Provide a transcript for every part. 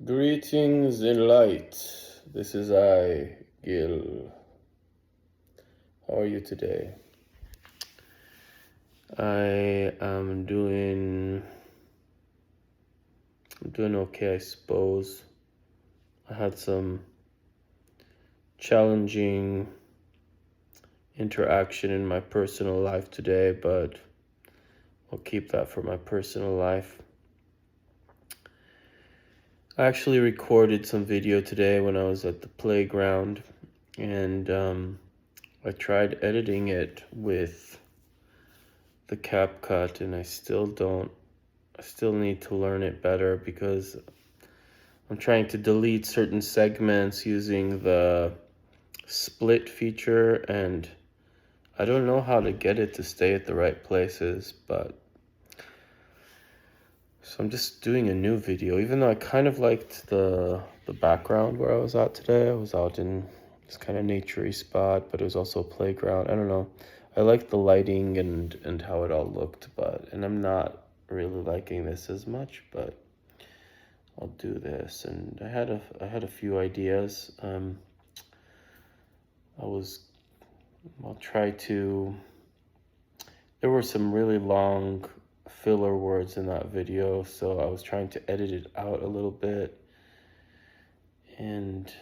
Greetings in light. This is I, Gil. How are you today? I'm doing okay, I suppose. I had some challenging interaction in my personal life today, but I'll keep that for my personal life. I actually recorded some video today when I was at the playground, and I tried editing it with the CapCut, and I still need to learn it better because I'm trying to delete certain segments using the split feature, and I don't know how to get it to stay at the right places, but so I'm just doing a new video, even though I kind of liked the background where I was at today. I was out in this kind of naturey spot, but it was also a playground. I don't know. I liked the lighting and how it all looked, and I'm not really liking this as much, but I'll do this. And I had a few ideas. I'll try to. There were some really long filler words in that video, so I was trying to edit it out a little bit, and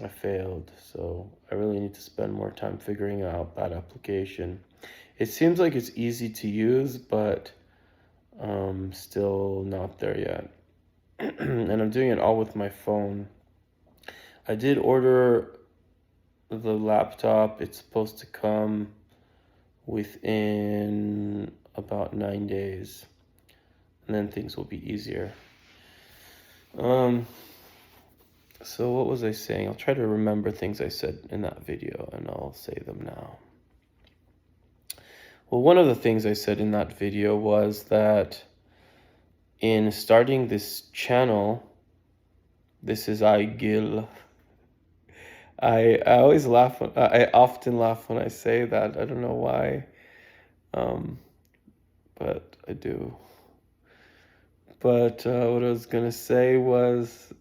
I failed. So I really need to spend more time figuring out that application. It seems like it's easy to use, but still not there yet. And I'm doing it all with my phone. I did order the laptop. It's supposed to come within about 9 days, and then things will be easier. So what was I saying? I'll try to remember things I said in that video, and I'll say them now. Well, one of the things I said in that video was that in starting this channel, this is I, Gil. I always laugh. I often laugh when I say that. I don't know why, but I do. But what I was gonna say was,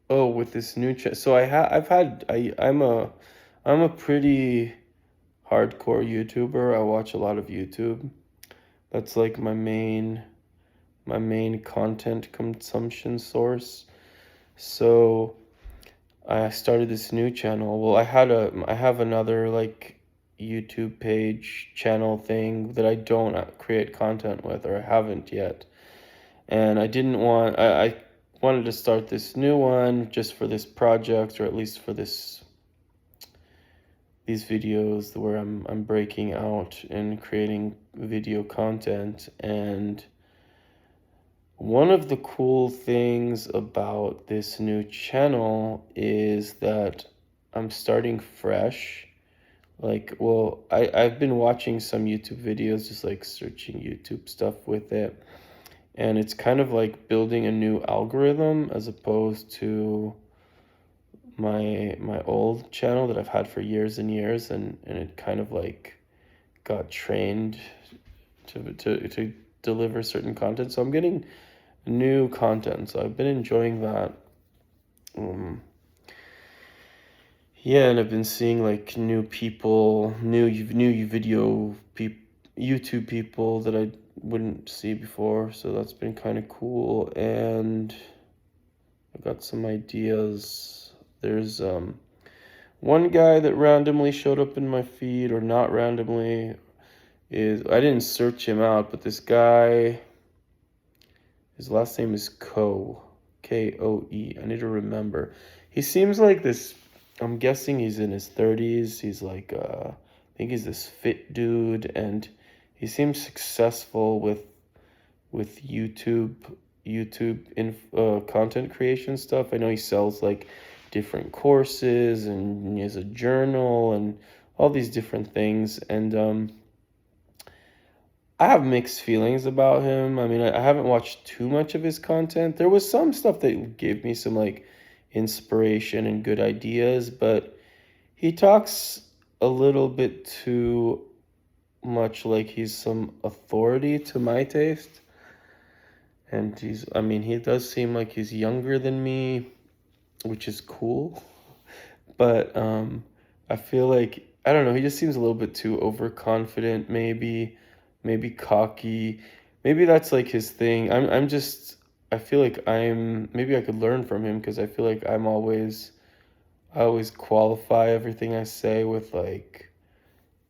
oh, with this new channel. So I'm a pretty hardcore YouTuber. I watch a lot of YouTube. That's like my main content consumption source. So I started this new channel. Well, I have another like YouTube page channel thing that I don't create content with, or I haven't yet. And I wanted to start this new one just for this project, or at least for these videos where I'm breaking out and creating video content. And one of the cool things about this new channel is that I'm starting fresh. Like, well, I've been watching some YouTube videos, just like searching YouTube stuff with it. And it's kind of like building a new algorithm as opposed to my old channel that I've had for years and years, and it kind of like got trained to deliver certain content. So I'm getting new content, so I've been enjoying that. Yeah, and I've been seeing like new people, new video people, YouTube people that I wouldn't see before, so that's been kind of cool. And I got some ideas. There's one guy that randomly showed up in my feed, or not randomly, I didn't search him out, but this guy, his last name is Koe. I need to remember. He seems like this, I'm guessing he's in his 30s. He's like, I think he's this fit dude, and he seems successful with YouTube content creation stuff. I know he sells like different courses, and he has a journal and all these different things. And I have mixed feelings about him. I mean, I haven't watched too much of his content. There was some stuff that gave me some like inspiration and good ideas, but he talks a little bit too much like he's some authority to my taste. And I mean, he does seem like he's younger than me, which is cool. But I feel like, I don't know, he just seems a little bit too overconfident, maybe cocky. Maybe that's like his thing. I'm just, I feel like maybe I could learn from him, because I feel like I always qualify everything I say with like,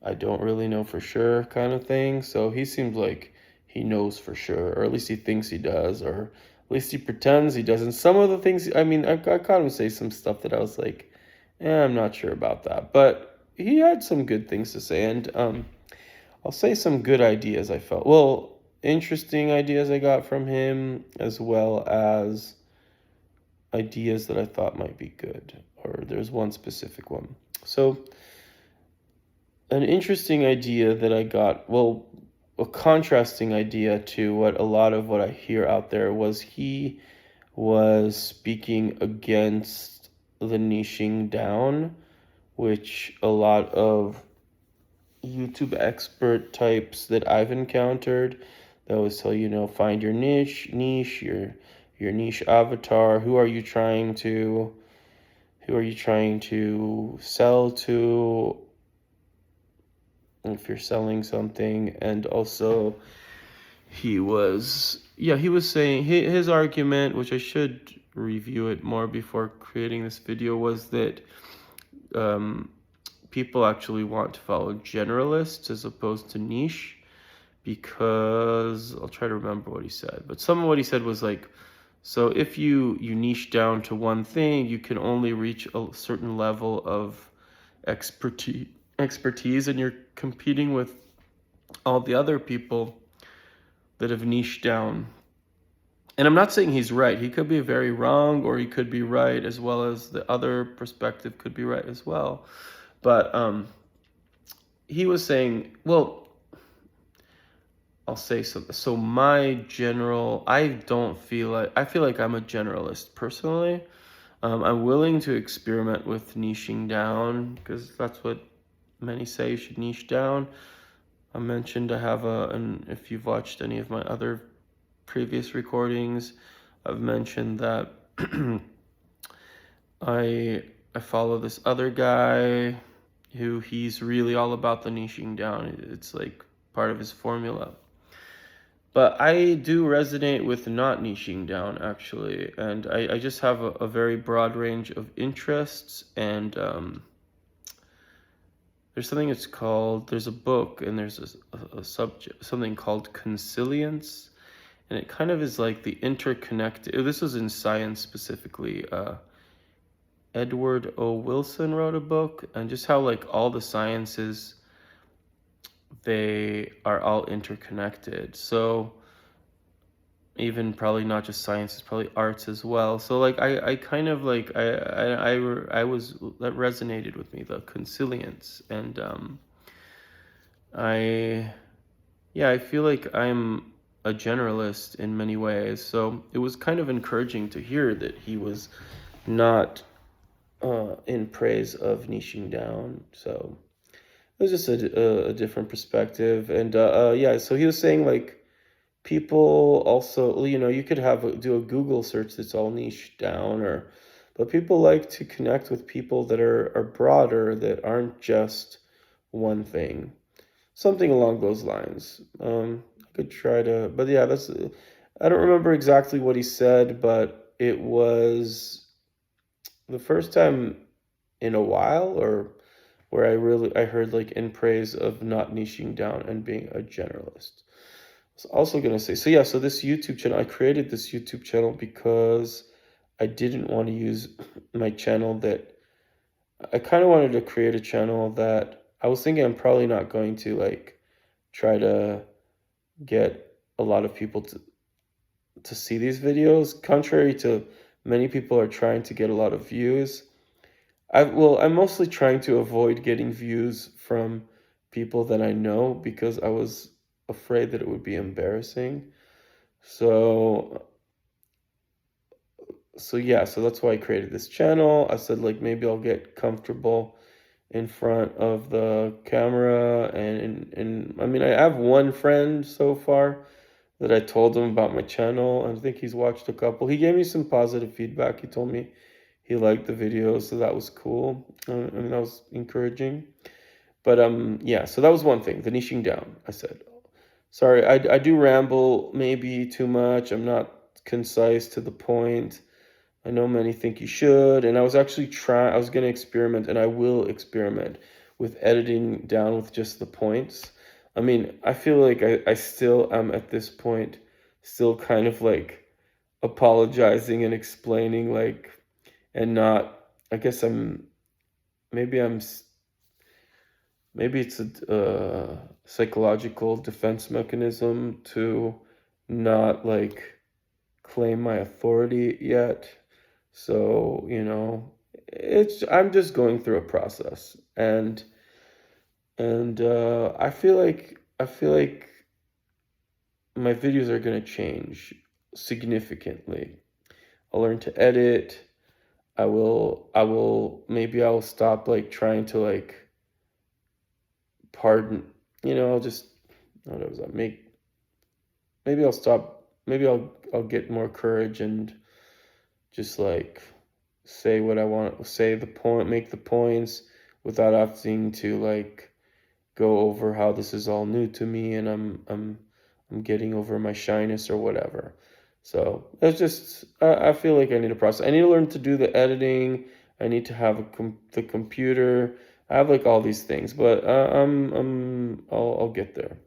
I don't really know for sure kind of thing. So he seems like he knows for sure, or at least he thinks he does, or at least he pretends he doesn't. Some of the things, I mean, I caught him say some stuff that I was like, I'm not sure about that. But he had some good things to say, and I'll say some good ideas I felt. Well, interesting ideas I got from him, as well as ideas that I thought might be good, or there's one specific one. So, an interesting idea that I got, well, a contrasting idea to what a lot of what I hear out there, was he was speaking against the niching down, which a lot of YouTube expert types that I've encountered, they always tell you, find your niche, your niche avatar. Who are you trying to sell to, if you're selling something? And also, he was saying his argument, which I should review it more before creating this video, was that um, people actually want to follow generalists as opposed to niche, because I'll try to remember what he said, but some of what he said was like, so if you niche down to one thing, you can only reach a certain level of expertise, and you're competing with all the other people that have niched down. And I'm not saying he's right. He could be very wrong, or he could be right, as well as the other perspective could be right as well. But he was saying, well, I'll say so. So I feel like I'm a generalist personally. I'm willing to experiment with niching down, because that's what many say, you should niche down. I mentioned I have and if you've watched any of my other previous recordings, I've mentioned that I follow this other guy who he's really all about the niching down. It's like part of his formula. But I do resonate with not niching down, actually. And I just have a very broad range of interests. And there's a book, and there's a subject, something called consilience. And it kind of is like the interconnected, this was in science specifically. Edward O. Wilson wrote a book, and just how like all the sciences, they are all interconnected. So even probably not just science, it's probably arts as well. So like I kind of like I was, that resonated with me, the consilience. And I yeah, I feel like I'm a generalist in many ways. So it was kind of encouraging to hear that he was not in praise of niching down. So it was just a different perspective. And yeah, so he was saying like, people also, you could do a Google search that's all niche down, but people like to connect with people that are broader, that aren't just one thing, something along those lines. I could try to, but yeah, I don't remember exactly what he said, but it was the first time in a while, or where I heard like in praise of not niching down and being a generalist. I was also gonna say, so yeah, so this YouTube channel, I created this YouTube channel because I didn't want to use my channel that I kind of wanted to create a channel that I was thinking I'm probably not going to like try to get a lot of people to see these videos, contrary to many people are trying to get a lot of views. I'm mostly trying to avoid getting views from people that I know, because I was afraid that it would be embarrassing. So yeah, so that's why I created this channel. I said like, maybe I'll get comfortable in front of the camera, and I mean, I have one friend so far that I told him about my channel. I think he's watched a couple. He gave me some positive feedback. He told me he liked the video, so that was cool. I mean, that was encouraging. But yeah, so that was one thing, the niching down. I said, sorry, I do ramble maybe too much. I'm not concise to the point. I know many think you should, and I was actually trying, I was going to experiment, and I will experiment with editing down with just the points. I mean, I feel like I still am at this point, still kind of like apologizing and explaining, like, and not, I guess maybe maybe it's a psychological defense mechanism to not like claim my authority yet. So, I'm just going through a process, and I feel like my videos are going to change significantly. I'll learn to edit. Maybe I'll stop like trying to like pardon, I'll just, what was that? Maybe I'll stop, maybe I'll get more courage and just like say what I want, say the point, make the points without having to like go over how this is all new to me and I'm getting over my shyness or whatever. So it's just I feel like I need a process. I need to learn to do the editing. I need to have the computer. I have like all these things, but I'll get there.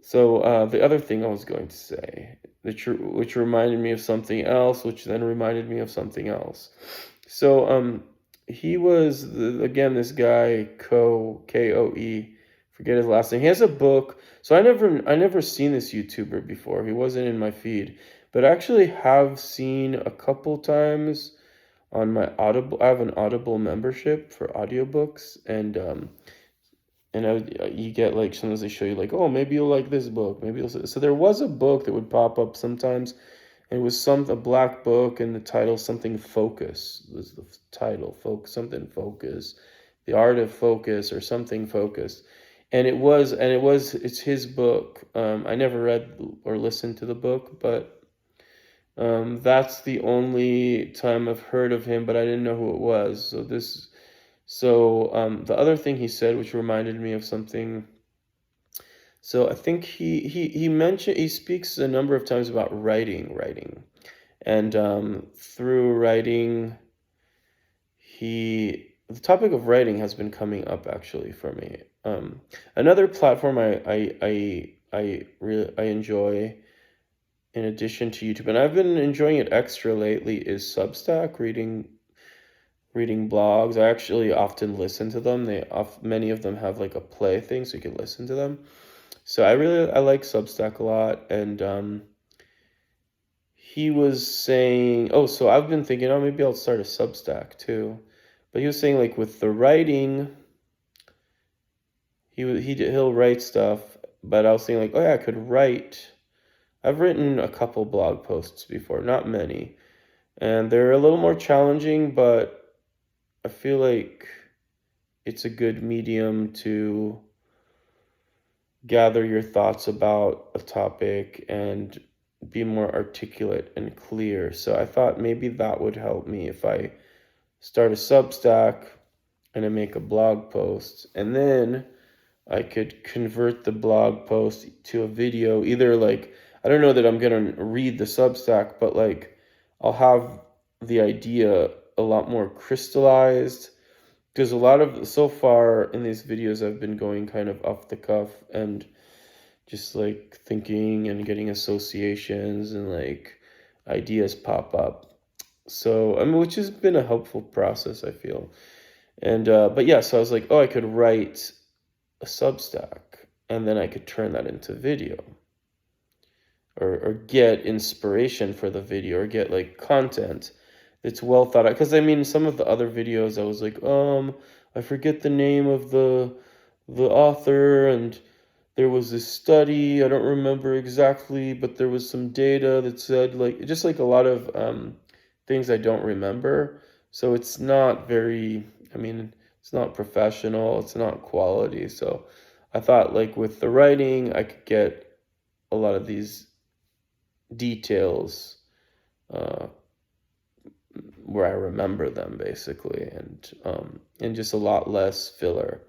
So the other thing I was going to say, which reminded me of something else, which then reminded me of something else. So he was again this guy Koe, forget his last name. He has a book. So I never seen this YouTuber before. He wasn't in my feed, but I actually have seen a couple times on my Audible. I have an Audible membership for audiobooks, and you get like sometimes they show you like, oh, maybe you'll like this book, maybe you'll. So there was a book that would pop up sometimes, and it was a black book, and the title something focus was the title, something focus, the art of focus or something focus, it's his book. I never read or listened to the book, but that's the only time I've heard of him, but I didn't know who it was. So the other thing he said, which reminded me of something. So I think he speaks a number of times about writing, and through writing, the topic of writing has been coming up actually for me. Another platform I enjoy in addition to YouTube, and I've been enjoying it extra lately, is Substack, reading blogs. I actually often listen to them. Many of them have like a play thing, so you can listen to them. So I like Substack a lot, and he was saying, oh, so I've been thinking, oh, maybe I'll start a Substack too. But he was saying like with the writing, he'll write stuff, but I was saying like, oh yeah, I could write. I've written a couple blog posts before, not many, and they're a little more challenging, but I feel like it's a good medium to gather your thoughts about a topic and be more articulate and clear. So I thought maybe that would help me if I start a Substack and I make a blog post, and then I could convert the blog post to a video. Either like, I don't know that I'm going to read the Substack, but like I'll have the idea a lot more crystallized, because a lot of, so far in these videos, I've been going kind of off the cuff and just like thinking and getting associations and like ideas pop up. So, I mean, which has been a helpful process, I feel. And, but yeah, so I was like, oh, I could write a Substack and then I could turn that into video, or get inspiration for the video, or get like content that's well thought out. Because I mean, some of the other videos I was like, I forget the name of the author, and there was this study, I don't remember exactly, but there was some data that said like, just like a lot of things I don't remember. So it's not very, I mean, it's not professional, it's not quality. So I thought like with the writing, I could get a lot of these details uh, where I remember them basically, and just a lot less filler.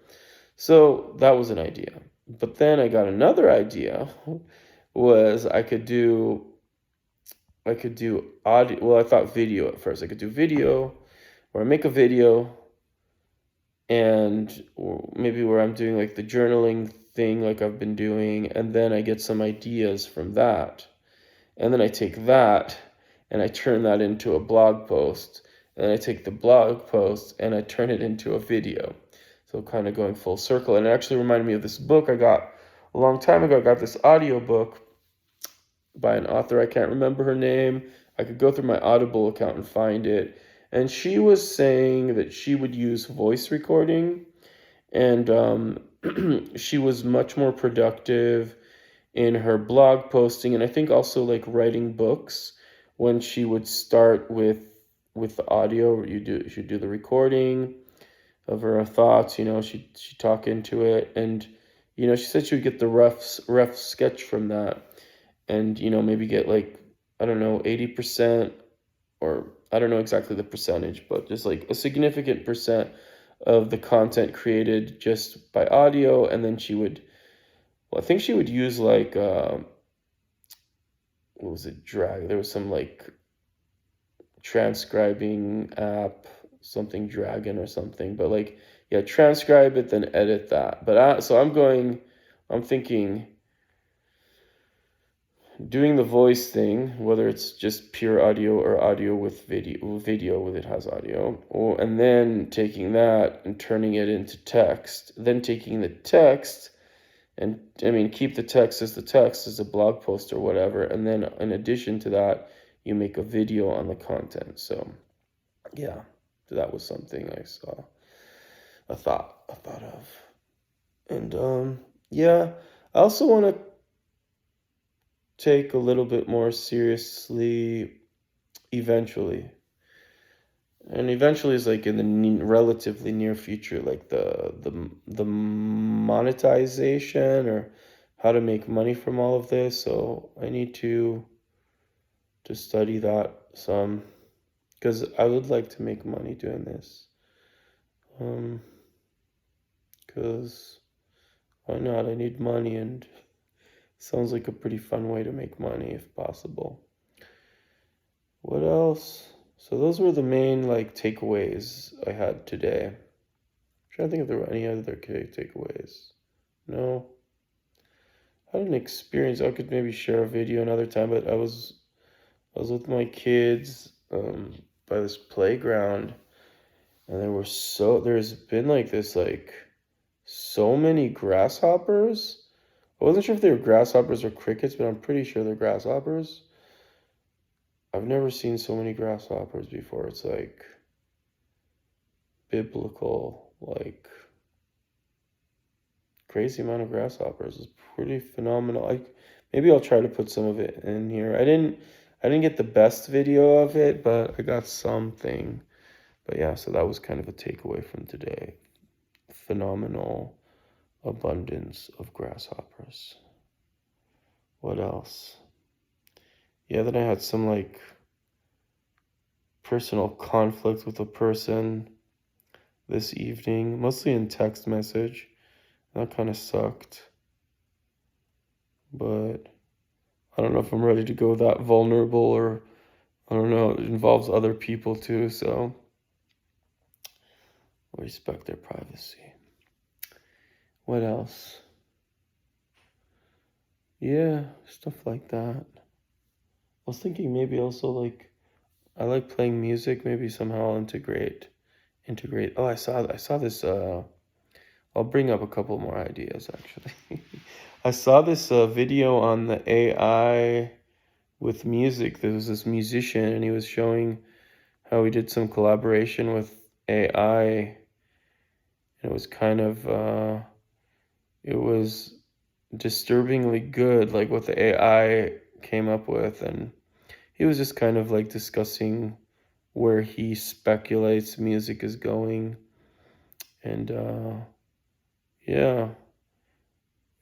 So that was an idea. But then I got another idea was I could do audio. Well, I thought video at first. I could do video, or I make a video, and or maybe where I'm doing like the journaling thing, like I've been doing, and then I get some ideas from that, and then I take that and I turn that into a blog post, and I take the blog post and I turn it into a video. So kind of going full circle, and it actually reminded me of this book I got a long time ago. I got this audio book by an author. I can't remember her name. I could go through my Audible account and find it. And she was saying that she would use voice recording, and she was much more productive in her blog posting, and I think also like writing books, when she would start with the audio. She'd do the recording of her thoughts. She'd talk into it, and she said she would get the rough sketch from that, and maybe get like, I don't know, 80%, or I don't know exactly the percentage, but just like a significant percent of the content created just by audio. And then I think she would use like what was it, drag, there was some like transcribing app, something dragon or something, but like, yeah, transcribe it, then edit that. So I'm thinking doing the voice thing, whether it's just pure audio or audio with video with it has audio, and then taking that and turning it into text, then taking the text, and I mean, keep the text as a blog post or whatever, and then in addition to that, you make a video on the content. So yeah, that was something I thought of. And yeah, I also want to take a little bit more seriously eventually. And eventually is like in the relatively near future, like the monetization, or how to make money from all of this. So I need to study that some, because I would like to make money doing this. Because why not? I need money, and sounds like a pretty fun way to make money if possible. What else? So those were the main like takeaways I had today. I'm trying to think if there were any other takeaways. No. I had an experience. I could maybe share a video another time, but I was with my kids by this playground, and there's been like this like so many grasshoppers. I wasn't sure if they were grasshoppers or crickets, but I'm pretty sure they're grasshoppers. I've never seen so many grasshoppers before. It's like biblical, like crazy amount of grasshoppers. It's pretty phenomenal. Like, maybe I'll try to put some of it in here. I didn't get the best video of it, but I got something. But yeah, so that was kind of a takeaway from today. Phenomenal abundance of grasshoppers. What else? Yeah, then I had some like personal conflict with a person this evening, mostly in text message. That kind of sucked. But I don't know if I'm ready to go that vulnerable, or I don't know, it involves other people too, so I respect their privacy. What else? Yeah, stuff like that. I was thinking maybe also like, I like playing music, maybe somehow I'll integrate. Oh, I saw this I'll bring up a couple more ideas actually. I saw this video on the AI with music. There was this musician, and he was showing how he did some collaboration with AI, and it was kind of it was disturbingly good, like what the AI came up with. And he was just kind of like discussing where he speculates music is going. And yeah,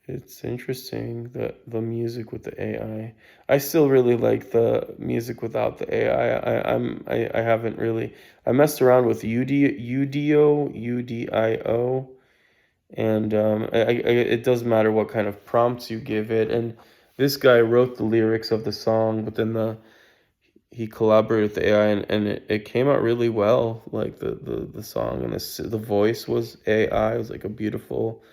It's interesting that the music with the AI. I still really like the music without the AI. I haven't really I messed around with UDIO, and it doesn't matter what kind of prompts you give it. And this guy wrote the lyrics of the song, but then he collaborated with the AI, and it came out really well. Like the song and the voice was AI. It was like a beautiful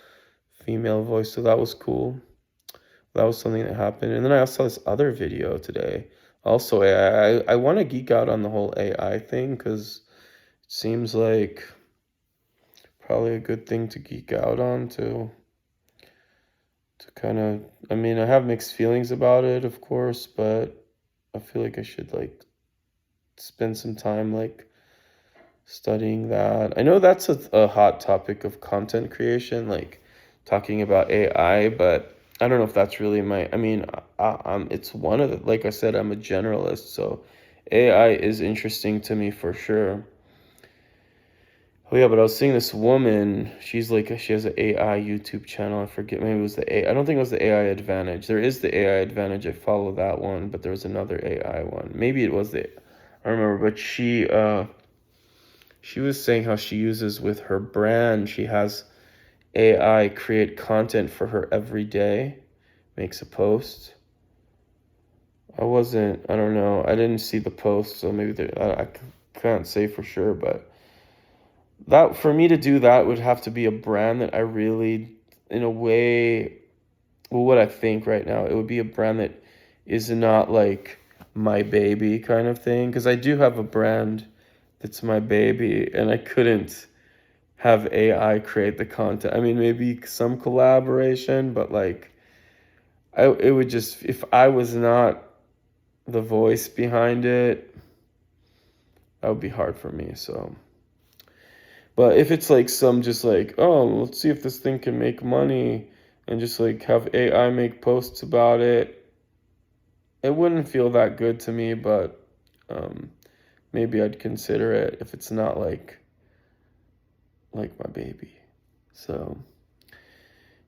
female voice, so that was cool. That was something that happened. And then I also saw this other video today. Also AI. I want to geek out on the whole AI thing because it seems like probably a good thing to geek out on to kind of, I mean, I have mixed feelings about it, of course, but I feel like I should like spend some time like studying that. I know that's a hot topic of content creation, like talking about AI, but I don't know if that's really my, I mean, it's one of the, like I said, I'm a generalist, so AI is interesting to me for sure. Oh yeah, but I was seeing this woman, she's like, she has an AI YouTube channel. I forget, maybe it was the AI, I don't think it was the AI Advantage. There is the AI Advantage, I follow that one, but there was another AI one. Maybe it was the, I don't remember, but she was saying how she uses with her brand, she has AI create content for her every day, makes a post. I don't know, I didn't see the post, so maybe I can't say for sure, but that for me to do that would have to be a brand that I really, in a way, well, what I think right now, it would be a brand that is not like my baby kind of thing, because I do have a brand that's my baby, and I couldn't have AI create the content. I mean, maybe some collaboration, but like it would just, if I was not the voice behind it, that would be hard for me. So, but if it's like some just like, oh, let's see if this thing can make money and just like have AI make posts about it, it wouldn't feel that good to me, but um maybe I'd consider it if it's not like my baby. So,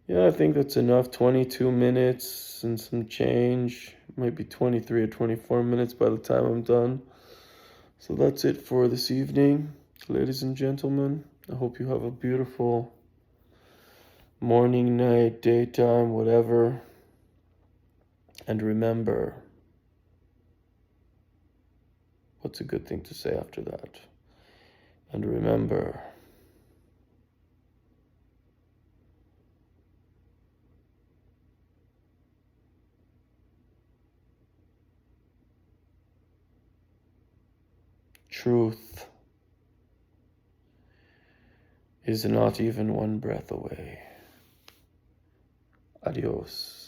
yeah, I think that's enough. 22 minutes and some change. Might be 23 or 24 minutes by the time I'm done. So that's it for this evening, ladies and gentlemen. I hope you have a beautiful morning, night, daytime, whatever. And remember, what's a good thing to say after that? And remember, truth is not even one breath away. Adios.